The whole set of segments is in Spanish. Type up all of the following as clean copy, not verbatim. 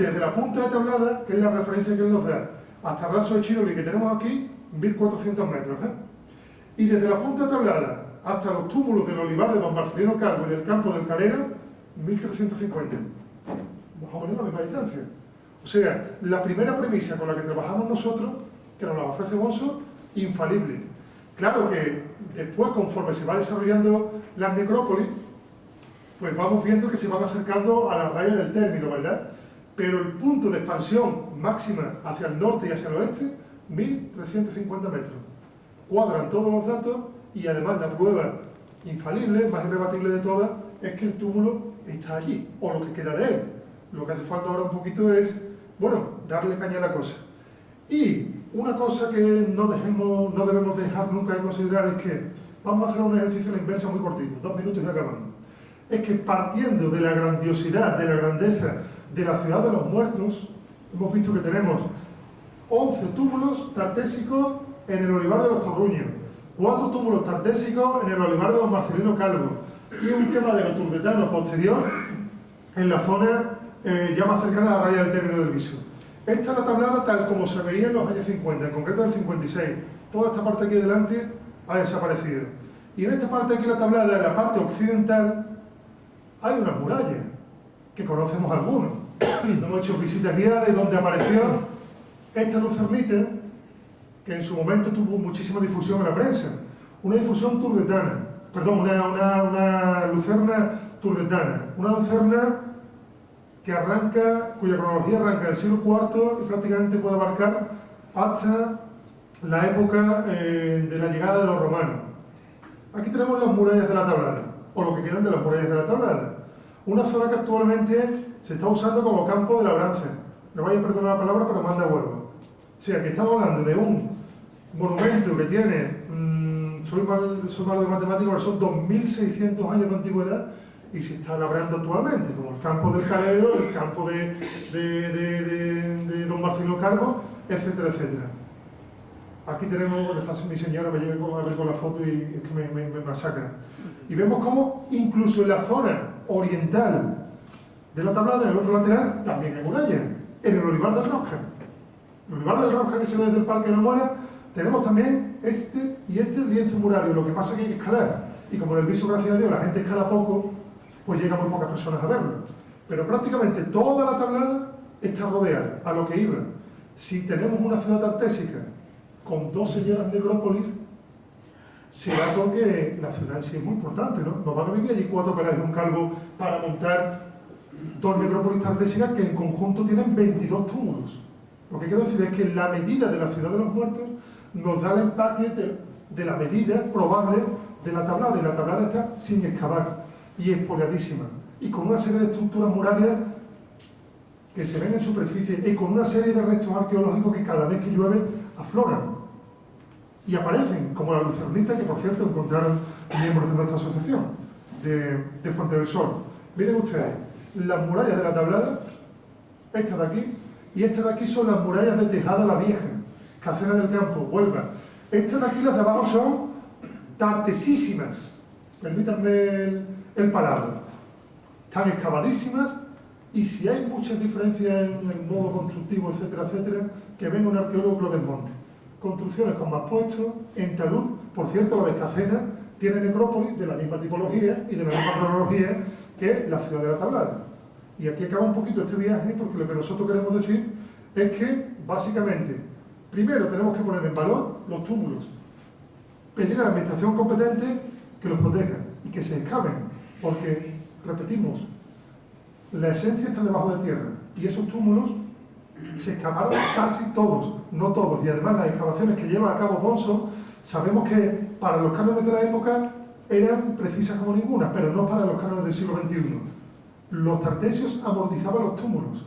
Desde la punta de Tablada, que es la referencia que él nos da, hasta el raso de Chiroli que tenemos aquí, 1400 metros. Y desde la punta de Tablada hasta los túmulos del olivar de Don Marcelino Calvo y del campo del Calero, 1350. Más o menos la misma distancia. O sea, la primera premisa con la que trabajamos nosotros, que nos la ofrece Bonso, infalible. Claro que después, conforme se va desarrollando las necrópolis, pues vamos viendo que se van acercando a la raya del término, ¿verdad? Pero el punto de expansión máxima hacia el norte y hacia el oeste, 1350 metros. Cuadran todos los datos y además la prueba infalible, más irrebatible de todas, es que el túmulo está allí, o lo que queda de él. Lo que hace falta ahora un poquito es, bueno, darle caña a la cosa. Y una cosa que no debemos dejar nunca de considerar es que vamos a hacer un ejercicio a la inversa muy cortito, 2 minutos y acabamos. Es que partiendo de la grandiosidad, de la grandeza de la ciudad de los muertos, hemos visto que tenemos 11 túmulos tartésicos en el olivar de los Torruños, 4 túmulos tartésicos en el olivar de Don Marcelino Calvo y un quemadero turdetano posterior en la zona ya más cercana a la raya del término del Viso. Esta es la tablada tal como se veía en los años 50, en concreto en el 56. Toda esta parte aquí delante ha desaparecido. Y en esta parte aquí de la tablada, en la parte occidental, hay unas murallas, que conocemos algunos. Hemos hecho visitas guiadas de donde apareció esta lucernita, que en su momento tuvo muchísima difusión en la prensa. Una difusión turdetana, perdón, una lucerna turdetana. Una lucerna que arranca, cuya cronología arranca del siglo IV y prácticamente puede abarcar hasta la época de la llegada de los romanos. Aquí tenemos las murallas de la Tablada, o lo que quedan de las murallas de la Tablada. Una zona que actualmente se está usando como campo de labranza. Me vaya a perdonar la palabra, pero manda huevo. O sea, que estamos hablando de un monumento que tiene, soy malo de matemáticas, pero son 2600 años de antigüedad y se está labrando actualmente, como el campo del Calero, el campo de Don Marcelino Calvo, etcétera, etcétera. Aquí tenemos, está mi señora, me llega a ver con la foto y es que me masacra. Y vemos cómo incluso en la zona oriental de la Tablada, en el otro lateral, también hay murallas, en el Olivar del Rosca. El Olivar del Rosca, que se ve desde el Parque de la Mora, tenemos también este y este lienzo murario. Lo que pasa es que hay que escalar. Y como en el Viso, gracias a Dios, la gente escala poco, pues llegan muy pocas personas a verlo. Pero prácticamente toda la Tablada está rodeada, a lo que iba. Si tenemos una ciudad tartésica con 12 llenas necrópolis, será porque la ciudad en sí es muy importante, ¿no? No van a vivir allí 4 Pelagios un Calvo para montar 2 necrópolis tartésicas que en conjunto tienen 22 túmulos. Lo que quiero decir es que la medida de la ciudad de los muertos nos da el empaque de la medida probable de la Tablada, y la Tablada está sin excavar y expoliadísima, y con una serie de estructuras murales que se ven en superficie, y con una serie de restos arqueológicos que cada vez que llueve afloran y aparecen, como la lucernita, que por cierto encontraron miembros de nuestra asociación de Fuente del Sol. Miren ustedes, las murallas de la Tablada, esta de aquí y esta de aquí, son las murallas de Tejada la Vieja, Cacena del Campo, Huelva. Estas de aquí, las de abajo, son tartesísimas, permítanme el palabra, están excavadísimas, y si hay muchas diferencias en el modo constructivo, etcétera, etcétera, que venga un arqueólogo que lo desmonte. Construcciones con más puestos, en talud, por cierto, la de Escacena tiene necrópolis de la misma tipología y de la misma cronología que la ciudad de la Tablada. Y aquí acaba un poquito este viaje, porque lo que nosotros queremos decir es que, básicamente, primero tenemos que poner en valor los túmulos, pedir a la administración competente que los proteja y que se excaven, porque, repetimos, la esencia está debajo de tierra, y esos túmulos se excavaron casi todos, no todos, y además las excavaciones que lleva a cabo Bonso, sabemos que para los cánones de la época eran precisas como ninguna, pero no para los cánones del siglo XXI. Los tartesios amortizaban los túmulos.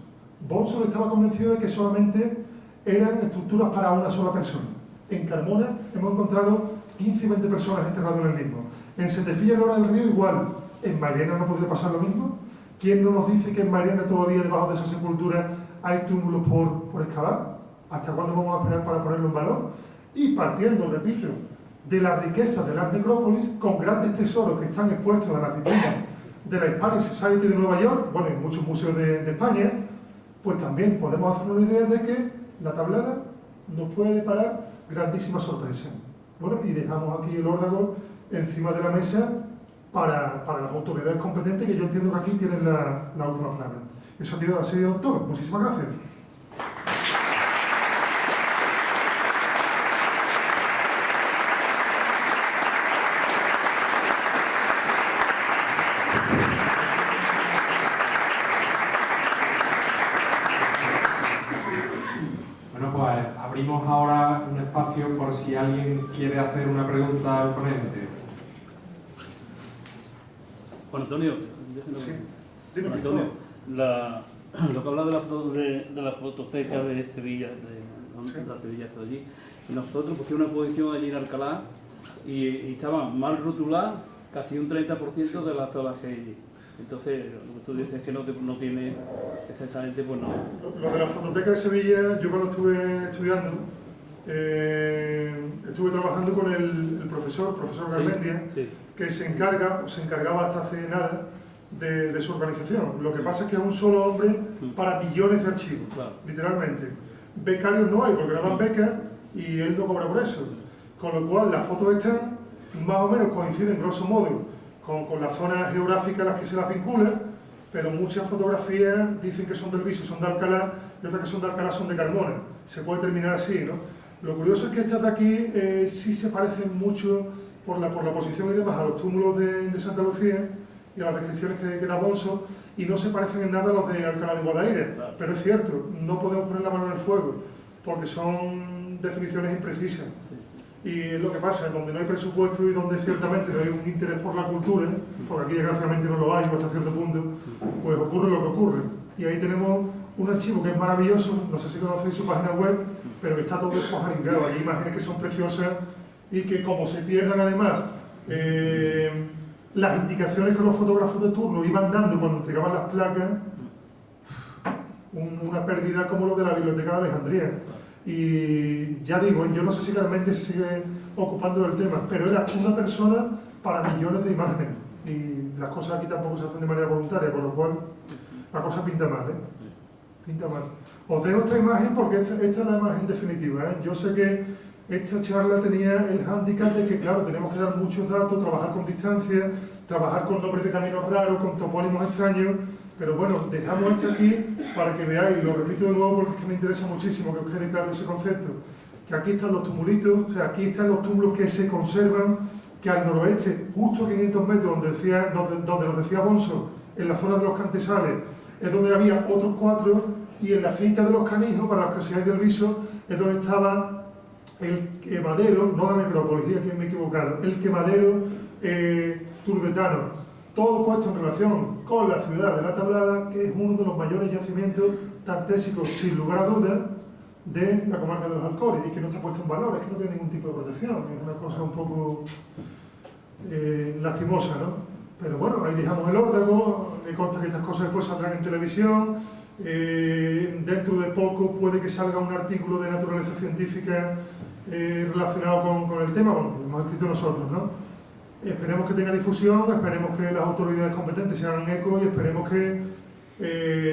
Bonso estaba convencido de que solamente eran estructuras para una sola persona. En Carmona hemos encontrado 15 y 20 personas enterradas en el mismo. En Setefilla, Lora del Río, igual. ¿En Mariana no podría pasar lo mismo? ¿Quién no nos dice que en Mariana todavía debajo de esa sepultura hay túmulos por excavar? ¿Hasta cuándo vamos a esperar para ponerlo en valor? Y partiendo, repito, de la riqueza de las necrópolis, con grandes tesoros que están expuestos a las vitrinas de la Hispanic Society de Nueva York, bueno, en muchos museos de España, pues también podemos hacernos una idea de que la tablada nos puede deparar grandísimas sorpresas. Bueno, y dejamos aquí el órdago encima de la mesa para las autoridades competentes, que yo entiendo que aquí tienen la última palabra. Eso ha sido todo. Muchísimas gracias. Bueno, pues abrimos ahora un espacio por si alguien quiere hacer una pregunta al ponente. Juan Antonio, Sí. Dime, Juan Antonio, lo que habla de la fototeca de Sevilla, de la Sevilla está allí, nosotros pusimos una exposición allí en Alcalá y estaba mal rotulada casi un 30% de las todas que hay allí. Entonces, lo que tú dices es que no tiene exactamente, pues no. Lo de la fototeca de Sevilla, yo cuando estuve estudiando, estuve trabajando con el profesor Garmendia, Sí. que se encargaba hasta hace nada de su organización. Lo que pasa es que es un solo hombre para millones de archivos, Claro. literalmente. Becarios no hay, porque no dan becas y él no cobra por eso. Con lo cual, las fotos están, más o menos coinciden, grosso modo, con las zonas geográficas a las que se las vincula, pero muchas fotografías dicen que son del Viso, son de Alcalá, y otras que son de Alcalá son de Carmona. Se puede terminar así, ¿no? Lo curioso es que estas de aquí sí se parecen mucho por la posición y demás a los túmulos de Santa Lucía y a las descripciones que da Bonso, y no se parecen en nada a los de Alcalá de Guadaira. Claro. Pero es cierto, no podemos poner la mano en el fuego, porque son definiciones imprecisas. Y es lo que pasa, donde no hay presupuesto y donde ciertamente no hay un interés por la cultura, porque aquí desgraciadamente no lo hay hasta cierto punto, pues ocurre lo que ocurre. Y ahí tenemos un archivo que es maravilloso, no sé si conocéis su página web, pero que está todo despojaringado. Hay imágenes que son preciosas y que, como se pierdan además las indicaciones que los fotógrafos de turno iban dando cuando entregaban las placas, una pérdida como lo de la Biblioteca de Alejandría. Y ya digo, yo no sé si realmente se sigue ocupando del tema, pero era una persona para millones de imágenes. Y las cosas aquí tampoco se hacen de manera voluntaria, con lo cual la cosa pinta mal, ¿eh? Pinta mal. Os dejo esta imagen porque esta es la imagen definitiva, ¿eh? Yo sé que esta charla tenía el hándicap de que, claro, tenemos que dar muchos datos, trabajar con distancia, trabajar con nombres de caminos raros, con topónimos extraños, pero bueno, dejamos esto aquí para que veáis, y lo repito de nuevo porque es que me interesa muchísimo que os quede claro ese concepto, que aquí están los tumulitos, o sea, aquí están los túmulos que se conservan, que al noroeste, justo a 500 metros, donde nos decía Bonso, en la zona de los Cantesales, es donde había otros 4, y en la finca de los Canijos, para las que del Viso, es donde estaba el quemadero, no la necrópolis, aquí me he equivocado, el quemadero turdetano. Todo puesto en relación con la ciudad de La Tablada, que es uno de los mayores yacimientos tartésicos, sin lugar a dudas, de la comarca de los Alcores, y que no está puesto en valor, es que no tiene ningún tipo de protección, es una cosa un poco lastimosa, ¿no? Pero bueno, ahí dejamos el órdago, me consta que estas cosas después saldrán en televisión, dentro de poco puede que salga un artículo de naturaleza científica relacionado con el tema, bueno, lo hemos escrito nosotros, ¿no? Esperemos que tenga difusión, esperemos que las autoridades competentes se hagan eco y esperemos que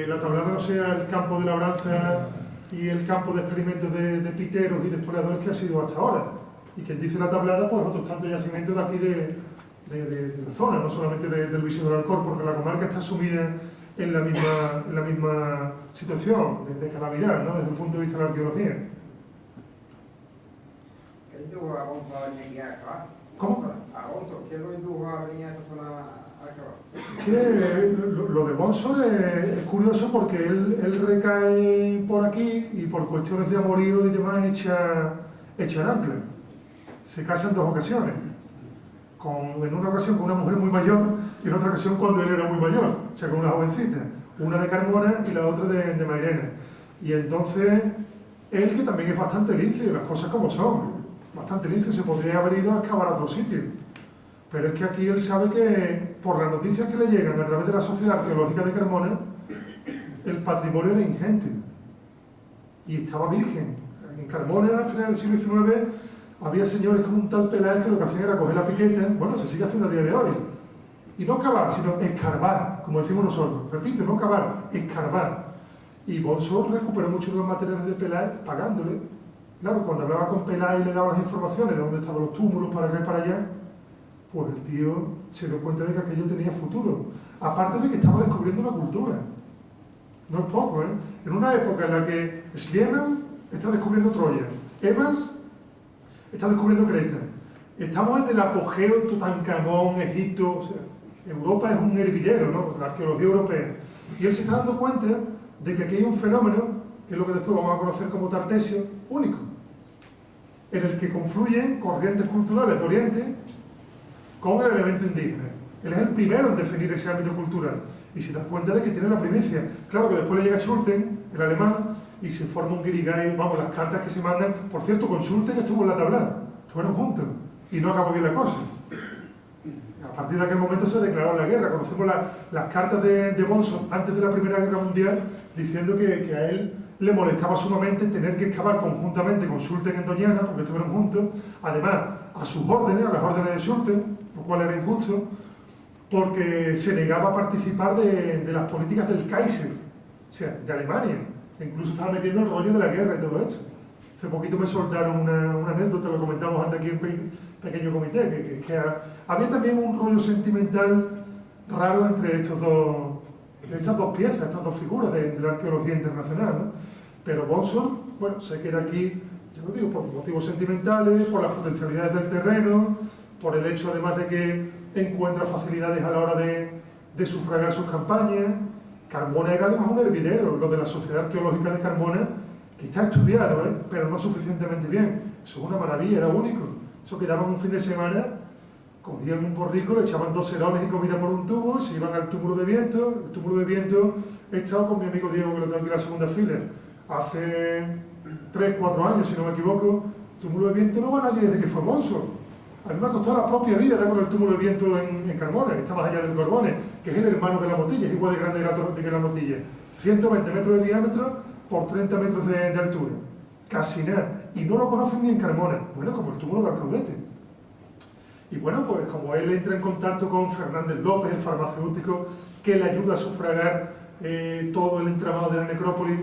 La Tablada no sea el campo de labranza y el campo de experimentos de piteros y de exploradores que ha sido hasta ahora. Y quien dice La Tablada, pues otros tantos yacimientos de aquí de la zona, no solamente del Viso del Alcor, porque la comarca está sumida en la misma situación de calamidad, ¿no? Desde el punto de vista de la arqueología. ¿Qué indujo a Alonso a venir acá? ¿Cómo? Alonso, ¿qué lo indujo a venir a esta zona acá? Que lo de Bonson es curioso porque él recae por aquí y por cuestiones de amorío y demás echa el ancla. Se casa en 2 ocasiones. En una ocasión con una mujer muy mayor y en otra ocasión cuando él era muy mayor, o sea, con una jovencita. Una de Carmona y la otra de Mairena. Y entonces, él que también es bastante lince, las cosas como son, bastante lince, se podría haber ido a excavar a otro sitio. Pero es que aquí él sabe que, por las noticias que le llegan a través de la Sociedad Arqueológica de Carmona, el patrimonio era ingente. Y estaba virgen. En Carmona, a finales del siglo XIX, había señores como un tal Peláez que lo que hacían era coger la piqueta, bueno, se sigue haciendo a día de hoy, y no cavar, sino escarbar, como decimos nosotros. Repito, no cavar, escarbar. Y Bonsor recuperó muchos de los materiales de Peláez pagándole. Claro, cuando hablaba con Peláez y le daba las informaciones de dónde estaban los túmulos, para acá y para allá, pues el tío se dio cuenta de que aquello tenía futuro. Aparte de que estaba descubriendo una cultura. No es poco, ¿eh? En una época en la que Schliemann está descubriendo Troya, Evans está descubriendo Creta. Estamos en el apogeo de Tutankamón, Egipto. O sea, Europa es un hervidero, ¿no? La arqueología europea. Y él se está dando cuenta de que aquí hay un fenómeno, que es lo que después vamos a conocer como Tartesio, único, en el que confluyen corrientes culturales de Oriente con el elemento indígena. Él es el primero en definir ese ámbito cultural y se da cuenta de que tiene la primicia. Claro que después le llega Schulten, el alemán, y se forma un guirigay, vamos, las cartas que se mandan. Por cierto, con Schulten estuvo en la tabla, estuvieron juntos y no acabó bien la cosa. A partir de aquel momento se declaró la guerra. Conocemos las cartas de Bonson antes de la Primera Guerra Mundial diciendo que a él le molestaba sumamente tener que excavar conjuntamente con Schulten en Doñana, porque estuvieron juntos, además a sus órdenes, a las órdenes de Schulten, lo cual era injusto, porque se negaba a participar de las políticas del Kaiser, o sea, de Alemania. Incluso estaba metiendo el rollo de la guerra y todo esto. Hace poquito me soltaron una anécdota, lo comentamos antes aquí en pequeño comité, que había también un rollo sentimental raro entre estas dos piezas, estas dos figuras de la arqueología internacional, ¿no? Pero Bonson, bueno, se queda aquí, ya lo digo, por motivos sentimentales, por las potencialidades del terreno, por el hecho además de que encuentra facilidades a la hora de sufragar sus campañas. Carmona era además un hervidero, lo de la Sociedad Arqueológica de Carmona, que está estudiado, pero no suficientemente bien. Eso es una maravilla, era único. Eso quedaban un fin de semana, cogían un borrico, le echaban 2 serones y comida por un tubo, y se iban al túmulo de viento. El túmulo de viento he estado con mi amigo Diego, que lo tengo aquí en la segunda fila, hace 3, 4 años, si no me equivoco. El túmulo de viento no va nadie desde que fue Monso. A mí me ha costado la propia vida dar con el túmulo de viento en Carmona, que está más allá del Corbone, que es el hermano de la Motilla, es igual de grande que la Motilla. 120 metros de diámetro por 30 metros de altura. Casi nada. Y no lo conocen ni en Carmona. Bueno, como el túmulo de Alcaudete. Y bueno, pues como él entra en contacto con Fernández López, el farmacéutico, que le ayuda a sufragar todo el entramado de la necrópolis,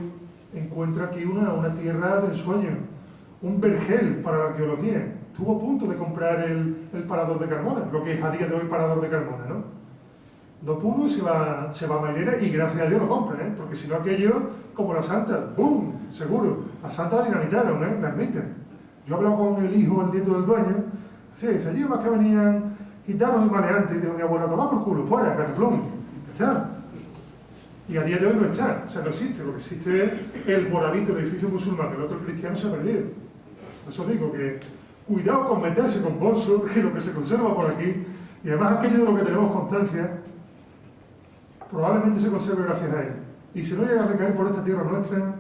encuentra aquí una tierra de ensueño, un vergel para la arqueología. Estuvo a punto de comprar el parador de Carmona, lo que es a día de hoy parador de Carmona, ¿no? No pudo y se va a Mairena, y gracias a Dios lo compra, porque si no aquello, como la Santa, ¡boom!, seguro. La Santa dinamitaron, la ermita. Yo he hablado con el hijo, el nieto del dueño, dice, allí más que venían gitanos y maleantes, y dijo mi abuela, toma por culo, fuera, carplón, está. Y a día de hoy no está, o sea, no existe. Lo que existe es el moravito, el edificio musulmán, el otro cristiano se ha perdido. Por eso digo que cuidado con meterse con bolsos, que lo que se conserva por aquí, y además aquello de lo que tenemos constancia, probablemente se conserve gracias a él. Y si no llega a recaer por esta tierra nuestra,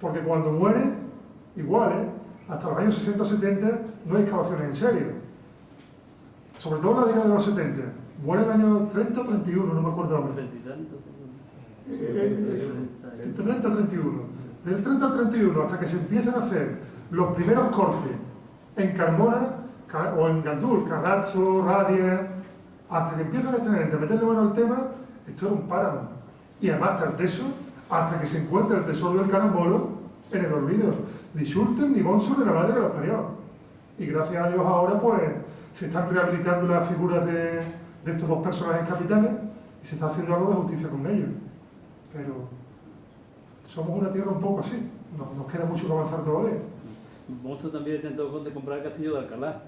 porque cuando muere, igual, hasta los años 60 o 70, no hay excavaciones en serio. Sobre todo en la década de los 70. Muere el año 30 o 31, no me acuerdo ahora. 30 y 31. Del 30 al 31, hasta que se empiezan a hacer los primeros cortes en Carmona, o en Gandul, Carrazzo, Radia, hasta que empiezan esta gente a meterle mano al tema, esto era un páramo. Y además tras eso, hasta que se encuentra el tesoro del carambolo en el olvido. Ni Schulten ni Bonson ni la madre que los parió. Y gracias a Dios ahora pues se están rehabilitando las figuras de estos dos personajes capitales y se está haciendo algo de justicia con ellos. Pero somos una tierra un poco así. Nos queda mucho que avanzar todavía. Bonson también intentó comprar el castillo de Alcalá.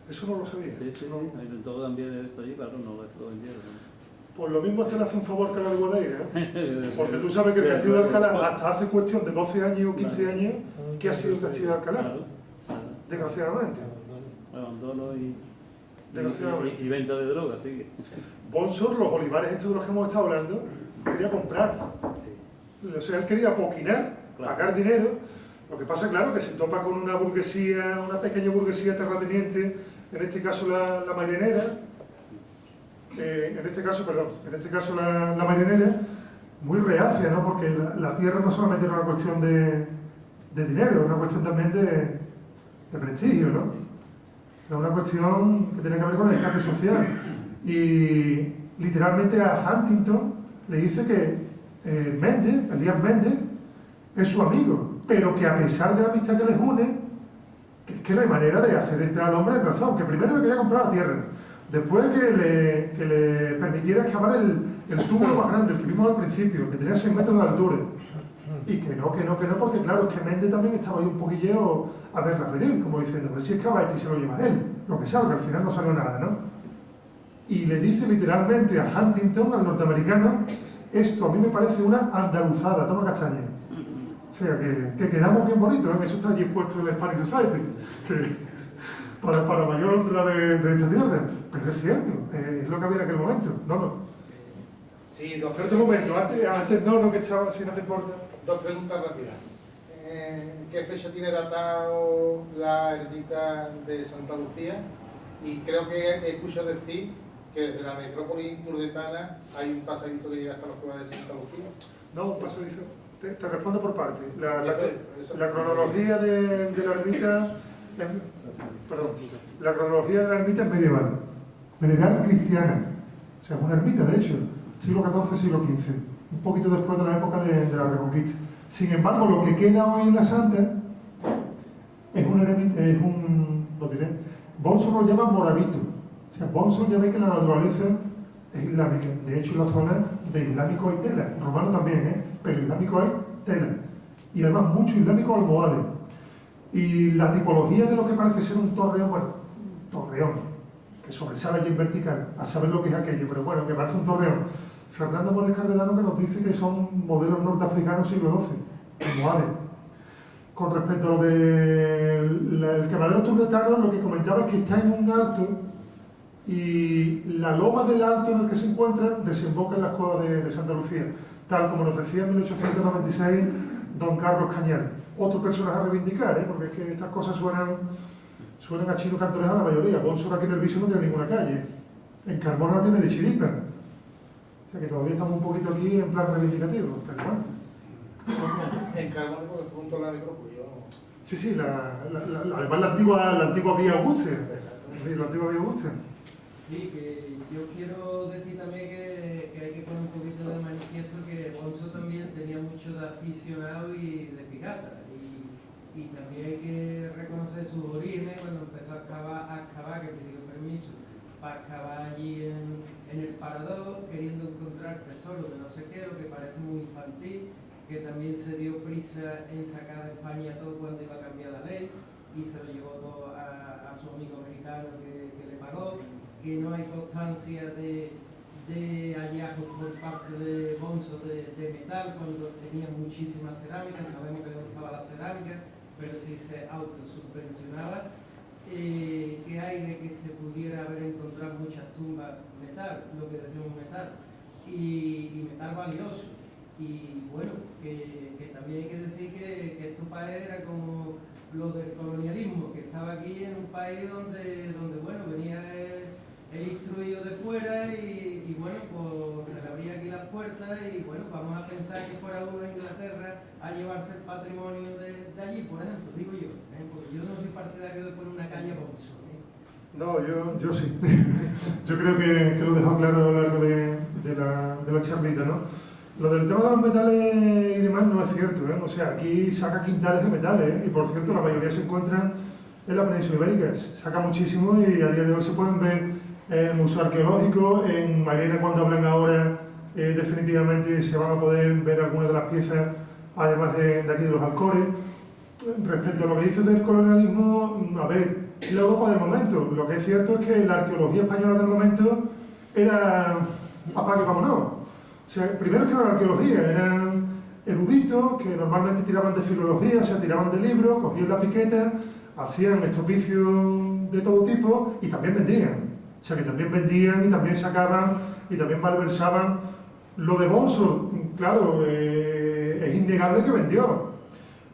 Eso no lo sabía. Sí, no. intentó también esto allí, claro, no lo vendieron. Pues lo mismo este le hace un favor que la de Guadaira, porque tú sabes que el castillo de Alcalá, hasta hace cuestión de 12 años o 15 años, ¿qué ha sido el castillo de Alcalá? Desgraciadamente. Abandono y venta de drogas, sí. Bonsor, los olivares estos de los que hemos estado hablando, quería comprar. O sea, él quería apoquinar, pagar dinero. Lo que pasa, claro, que se topa con una burguesía, una pequeña burguesía terrateniente, en este caso la marinera, en este caso la marinera, muy reacia, ¿no? Porque la tierra no solamente era una cuestión de dinero, era una cuestión también de prestigio, ¿no? Era una cuestión que tenía que ver con el estatus social. Y literalmente a Huntington le dice que Elías Méndez, es su amigo, pero que a pesar de la amistad que les une, que no hay manera de hacer entrar al hombre en razón, que primero le quería comprar la tierra, después que le permitiera excavar el túmulo más grande, el que vimos al principio, que tenía 6 metros de altura, y que no, porque claro, es que Méndez también estaba ahí un poquilleo a verla venir, como diciendo, a ver si excava este y se lo lleva él, lo que salga, al final no salió nada, ¿no? Y le dice literalmente a Huntington, al norteamericano, esto a mí me parece una andaluzada, toma castaña. O sea, que quedamos bien bonitos, ¿eh? Eso está allí puesto en la Spanish Society, para mayor honra de esta tierra. Pero es cierto, es lo que había en aquel momento. No. Sí, dos Pero un momento, antes no, que estaba, si no te importa. Dos preguntas rápidas. ¿Qué fecha tiene datado la ermita de Santa Lucía? Y creo que escucho decir que desde la necrópolis turdetana hay un pasadizo que llega hasta las cuevas de Santa Lucía. No, un pasadizo. Te respondo por parte. Eso. La cronología de la ermita la cronología de la ermita es medieval cristiana. O sea, es una ermita, de hecho, siglo XIV, siglo XV, un poquito después de la época de la Reconquista. Sin embargo, lo que queda hoy en la Santa es una ermita, lo diré, Bonso lo llama moravito. O sea, Bonso ya ve que la naturaleza es islámica. De hecho, en la zona de islámico hay tela, romano también, pero islámico hay tela. Y además mucho islámico almohade. Y la tipología de lo que parece ser un torreón, que sobresale allí en vertical, a saber lo que es aquello, pero bueno, que parece un torreón. Fernando Mores Carvedano que nos dice que son modelos norteafricanos siglo XII, almohades. Con respecto a lo del quemadero turdetano, lo que comentaba es que está en un alto y la loma del alto en el que se encuentra desemboca en las cuevas de Santa Lucía, tal como nos decía en 1896 don Carlos Cañar. Otro personaje a reivindicar, porque es que estas cosas suenan a chino cantores a la mayoría. Bonso aquí en el Viso no tiene ninguna calle, en Carmona tiene de chiripa. O sea que todavía estamos un poquito aquí en plan reivindicativo, pero bueno. En Carmona, porque junto a la necrópolis. Sí, además la antigua vía Augusta. La antigua vía Augusta. Sí, que yo quiero decir también que hay que poner un poquito de manifiesto que Bonso también tenía mucho de aficionado y de pirata. Y también hay que reconocer sus orígenes cuando empezó a excavar, que pidió permiso para excavar allí en el Parador, queriendo encontrar tesoros de no sé qué, lo que parece muy infantil, que también se dio prisa en sacar de España todo cuando iba a cambiar la ley y se lo llevó todo a su amigo americano que le pagó, que no hay constancia de hallazgos por parte de Bonso de metal cuando tenía muchísimas cerámicas. Sabemos que le gustaba la cerámica, pero si se autosubvencionaba, que hay de que se pudiera haber encontrado muchas tumbas metal, lo que decimos metal, y metal valioso. Y bueno, que también hay que decir que este país era como lo del colonialismo, que estaba aquí en un país donde bueno, venía el instruido de fuera y bueno, pues se le abría aquí las puertas y bueno, vamos a pensar que fuera uno a Inglaterra a llevarse el patrimonio de allí, por ejemplo, digo yo, porque yo no soy partidario de poner una calle a Bonso. No, yo sí. Yo creo que lo he dejado claro a lo largo de la charlita, ¿no? Lo del tema de los metales y demás no es cierto, O sea, aquí saca quintales de metales, y por cierto la mayoría se encuentran en la península ibérica, saca muchísimo y a día de hoy se pueden ver en el Museo Arqueológico, en Mairena cuando hablan ahora definitivamente se van a poder ver algunas de las piezas, además de aquí de los Alcores. Respecto a lo que dices del colonialismo, a ver, es la Europa del momento. Lo que es cierto es que la arqueología española del momento era apague y vámonos. O sea, primero que no era arqueología, eran eruditos que normalmente tiraban de filología, o sea, tiraban de libros, cogían la piqueta, hacían estropicios de todo tipo y también vendían. O sea, que también vendían y también sacaban y también malversaban. Lo de Bonso, claro, es innegable que vendió.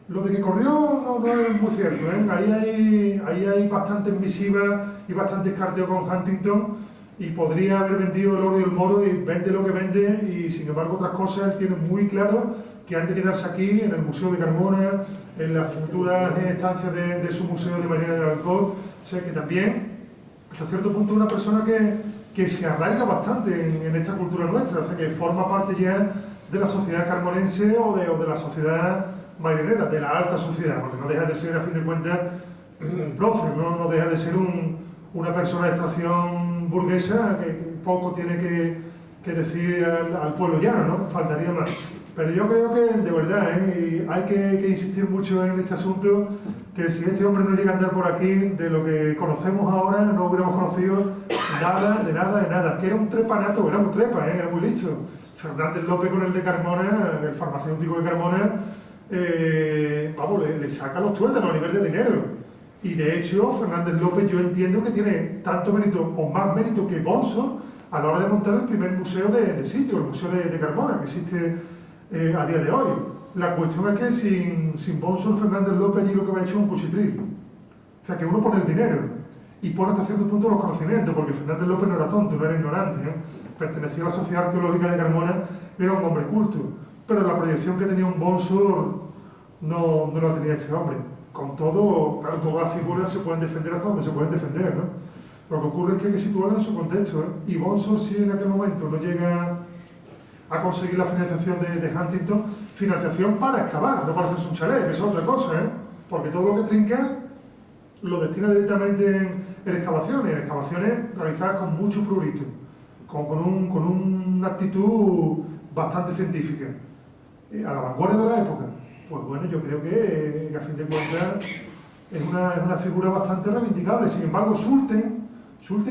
Lo de que corrió no es muy cierto, Ahí hay bastantes misivas y bastantes carteos con Huntington y podría haber vendido el oro y el moro y vende lo que vende y sin embargo otras cosas él tiene muy claro que han de quedarse aquí en el Museo de Carmona, en las futuras estancias de su museo de María del Alcor. O sea que también hasta cierto punto es una persona que se arraiga bastante en esta cultura nuestra, o sea que forma parte ya de la sociedad carmonense o de la sociedad marinera, de la alta sociedad, porque no deja de ser, a fin de cuentas, un prócer, no deja de ser una persona de extracción burguesa que poco tiene que decir al pueblo llano, ¿no? Faltaría más. Pero yo creo que, de verdad, hay que insistir mucho en este asunto, que si este hombre no llega a andar por aquí, de lo que conocemos ahora, no hubiéramos conocido nada, que era un trepanato, era un trepa, era muy listo. Fernández López con el de Carmona, el farmacéutico de Carmona, le saca los tuétanos a nivel de dinero. Y de hecho, Fernández López yo entiendo que tiene tanto mérito o más mérito que Bonso a la hora de montar el primer museo de sitio, el museo de Carmona, que existe a día de hoy. La cuestión es que sin Bonso, Fernández López allí lo que hubiera hecho es un cuchitril. O sea, que uno pone el dinero y pone hasta cierto punto los conocimientos, porque Fernández López no era tonto, no era ignorante, pertenecía a la Sociedad Arqueológica de Carmona, era un hombre culto, pero la proyección que tenía un Bonso no la tenía este hombre. Con todo, claro, todas las figuras se pueden defender hasta donde se pueden defender, ¿no? Lo que ocurre es que hay que situarlo en su contexto, y Bonso, si en aquel momento no llega a conseguir la financiación de Huntington, financiación para excavar, no para hacerse un chalet, que eso es otra cosa, porque todo lo que trinca lo destina directamente en excavaciones realizadas con mucho prurito, con una actitud bastante científica, a la vanguardia de la época. Pues bueno, yo creo que a fin de cuentas es una figura bastante reivindicable. Sin embargo, Schulten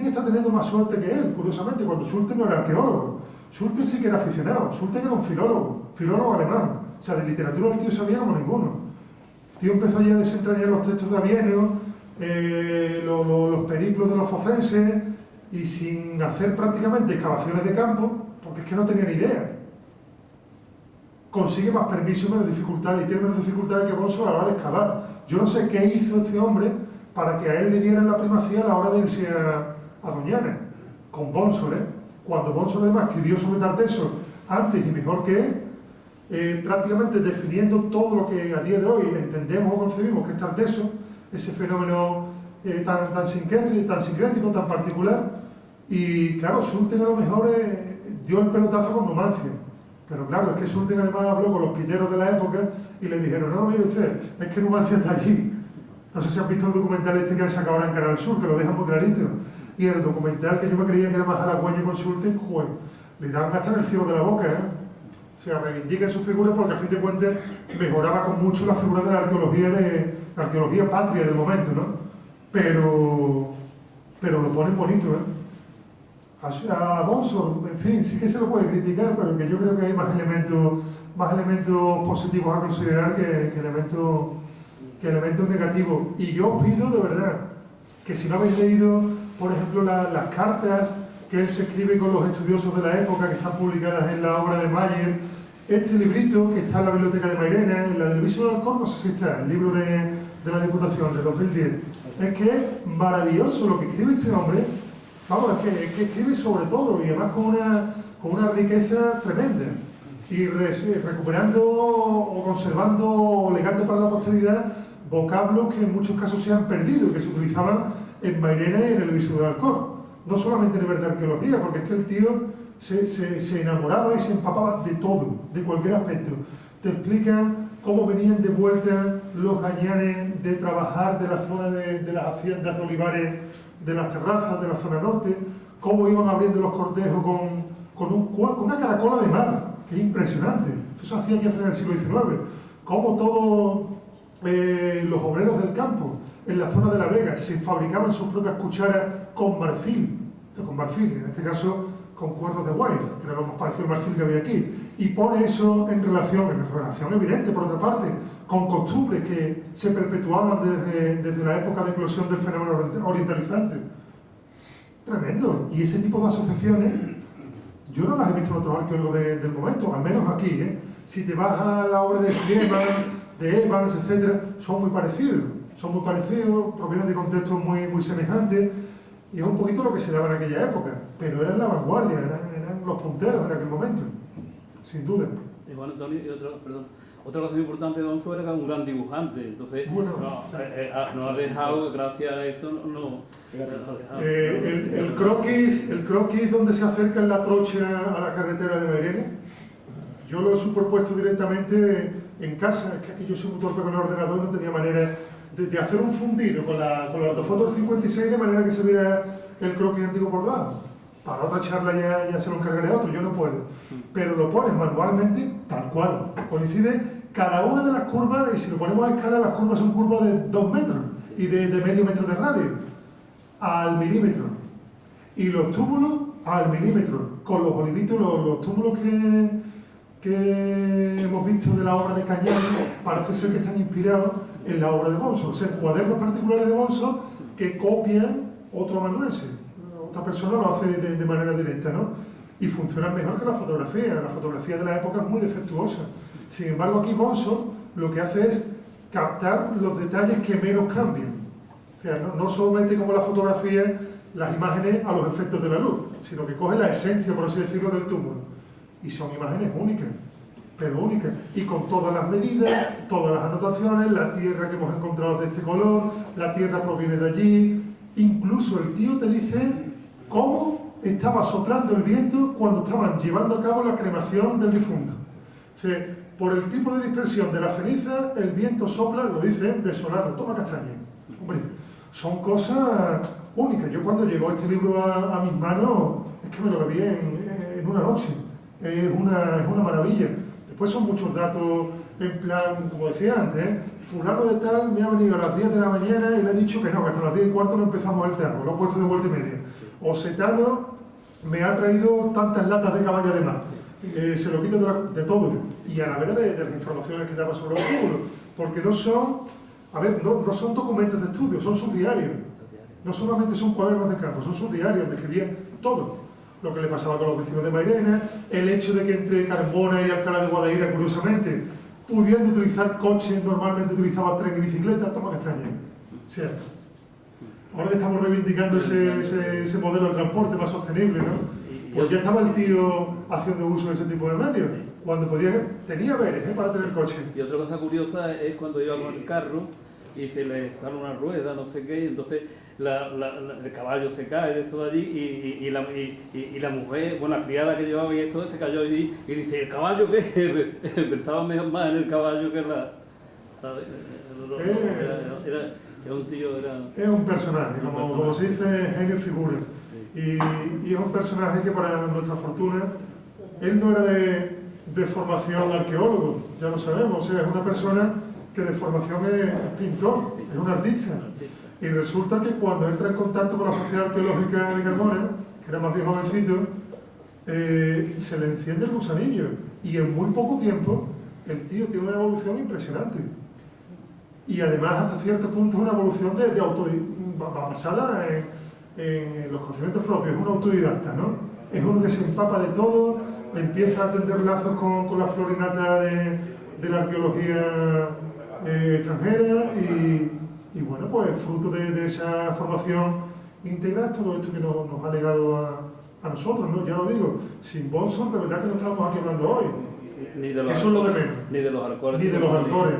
está teniendo más suerte que él, curiosamente, cuando Schulten no era arqueólogo. Schulten sí que era aficionado, Schulten era un filólogo alemán. O sea, de literatura el tío sabía como ninguno. El tío empezó ya a desentrañar los textos de Avienio, los periplos de los focenses, y sin hacer prácticamente excavaciones de campo, porque es que no tenía ni idea, consigue más permisos y menos dificultades, y tiene menos dificultades que Bonso a la hora de excavar. Yo no sé qué hizo este hombre para que a él le dieran la primacía a la hora de irse a Doñana, con Bonso, cuando Bonso además escribió sobre Tarteso antes y mejor que él, prácticamente definiendo todo lo que a día de hoy entendemos o concebimos que es Tarteso, ese fenómeno tan sincrético, tan particular. Y claro, Schulten a lo mejor dio el pelotazo con Numancia. Pero claro, es que Schulten además habló con los piteros de la época y le dijeron: no, mire usted, es que Numancia está allí. No sé si han visto el documental este que han sacado ahora en Canal Sur, que lo deja muy clarito. Y en el documental, que yo me creía que era más halagüeño con Schulten, le daban hasta en el cielo de la boca, O sea, reivindica su figura porque a fin de cuentas mejoraba con mucho la figura de la arqueología patria del momento, ¿no? Pero lo ponen bonito, A Bonso, en fin, sí que se lo puede criticar, pero que yo creo que hay más elementos positivos a considerar que elementos negativos. Y yo os pido de verdad que si no habéis leído, por ejemplo, las cartas que él se escribe con los estudiosos de la época, que están publicadas en la obra de Mayer, este librito que está en la biblioteca de Mairena, en la del Viso del Alcor, no sé si está, el libro de la Diputación de 2010, es que es maravilloso lo que escribe este hombre. Vamos, es que escribe sobre todo, y además con una riqueza tremenda, y recuperando o conservando o legando para la posteridad vocablos que en muchos casos se han perdido, que se utilizaban en Mairena y en el Viso del Alcor. No solamente a nivel de arqueología, porque es que el tío se enamoraba y se empapaba de todo, de cualquier aspecto. Te explican cómo venían de vuelta los gañanes de trabajar de la zona de las haciendas de olivares, de las terrazas de la zona norte, cómo iban abriendo los cortejos con una caracola de mar, que es impresionante. Eso se hacía ya a finales del siglo XIX. Cómo todos los obreros del campo, en la zona de La Vega, se fabricaban sus propias cucharas con marfil, en este caso con cuernos de guay, que era lo más parecido al marfil que había aquí, y pone eso en relación evidente, por otra parte, con costumbres que se perpetuaban desde la época de eclosión del fenómeno orientalizante. Tremendo. Y ese tipo de asociaciones, yo no las he visto en otros arqueólogos del momento, al menos aquí, Si te vas a la obra de Schliemann, de Evans, etc., son muy parecidos, provienen de contextos muy semejantes, y es un poquito lo que se daba en aquella época, pero eran la vanguardia, eran los punteros en aquel momento, sin duda. Y bueno, Antonio, otra cosa importante de Bonso era que era un gran dibujante, entonces bueno, nos ha dejado, gracias a eso, el croquis donde se acerca en la trocha a la carretera de Mairena, yo lo he superpuesto directamente en casa, es que aquí yo soy muy torpe con el ordenador, no tenía manera de hacer un fundido con la ortofoto del 56 de manera que se viera el croquis antiguo por debajo. Para otra charla ya se lo encargaré a otro, yo no puedo. Pero lo pones manualmente tal cual. Coincide cada una de las curvas, y si lo ponemos a escala, las curvas son curvas de 2 metros y de medio metro de radio, al milímetro. Y los túmulos al milímetro, con los olivitos, los túmulos que hemos visto de la obra de Cañán, parece ser que están inspirados en la obra de Bonso, o sea, cuadernos particulares de Bonso que copian otro amanuense. Otra persona lo hace de manera directa, ¿no? Y funcionan mejor que la fotografía. La fotografía de la época es muy defectuosa. Sin embargo, aquí Bonso lo que hace es captar los detalles que menos cambian. O sea, no solamente como la fotografía, las imágenes a los efectos de la luz, sino que coge la esencia, por así decirlo, del túmulo. Y son imágenes únicas, pero únicas. Y con todas las medidas, todas las anotaciones, la tierra que hemos encontrado de este color, la tierra proviene de allí. Incluso el tío te dice cómo estaba soplando el viento cuando estaban llevando a cabo la cremación del difunto. O sea, por el tipo de dispersión de la ceniza, el viento sopla, lo dice, desolado, toma castaña. Hombre, son cosas únicas. Yo cuando llegó este libro a mis manos, es que me lo bebí en una noche. Es una maravilla. Después son muchos datos en plan, como decía antes, fulano de tal me ha venido a las 10 de la mañana y le he dicho que no, que hasta las 10 y cuarto no empezamos el terror, lo he puesto de vuelta y media. O Setano me ha traído tantas latas de caballo de mar. Se lo quito de todo. Y a la vera de las informaciones que daba sobre los túmulos. Porque no son, no son documentos de estudio, son sus diarios. No solamente son cuadernos de campo, son sus diarios, donde escribían todo. Lo que le pasaba con los vecinos de Mairena, el hecho de que entre Carmona y Alcalá de Guadaira, curiosamente, pudiendo utilizar coches, normalmente utilizaban tren y bicicleta, toma castaña. Cierto. Ahora que estamos reivindicando ese modelo de transporte más sostenible, ¿no? Pues ya estaba el tío haciendo uso de ese tipo de medios, cuando tenía veres para tener coche. Y otra cosa curiosa es cuando iba con el carro y se le sale una rueda, no sé qué, y entonces el caballo se cae de eso de allí y la mujer, bueno, la criada que llevaba y eso se cayó allí y dice, ¿el caballo qué? Pensaba más en el caballo que la... ¿sabes? Era un tío, es un personaje, como se dice, genio figura. Y es un personaje que, para nuestra fortuna, él no era de formación arqueólogo, ya lo sabemos, o sea, es una persona que de formación es pintor, es un artista. Y resulta que cuando entra en contacto con la Sociedad Arqueológica de Carmona, que era más bien jovencito, se le enciende el gusanillo. Y en muy poco tiempo, el tío tiene una evolución impresionante. Y además, hasta cierto punto, es una evolución basada en los conocimientos propios. Es un autodidacta, ¿no? Es uno que se empapa de todo, empieza a tender lazos con la florinata de la arqueología extranjera y bueno, pues fruto de esa formación íntegra es todo esto que nos ha legado a nosotros, ¿no? Ya lo digo, sin Bonso, de verdad que no estábamos aquí hablando hoy. Eso es lo de menos. Ni de los alcores. Ni de los alcores.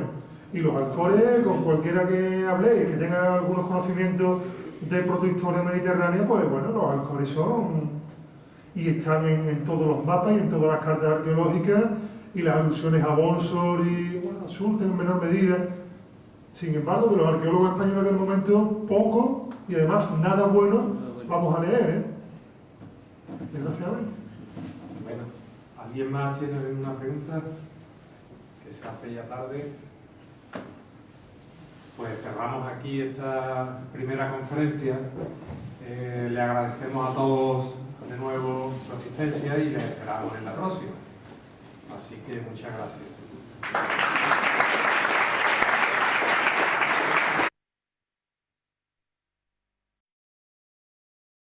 Y los alcores, con cualquiera que habléis, que tenga algunos conocimientos de protohistoria mediterránea, pues bueno, los alcores son... y están en todos los mapas y en todas las cartas arqueológicas, y las alusiones a Bonsor y, bueno, Sultan en menor medida. Sin embargo, de los arqueólogos españoles del momento, poco, y además nada bueno vamos a leer, desgraciadamente. Bueno, ¿alguien más tiene una pregunta? Que se hace ya tarde. Pues cerramos aquí esta primera conferencia. Le agradecemos a todos de nuevo su asistencia y les esperamos en la próxima. Así que muchas gracias.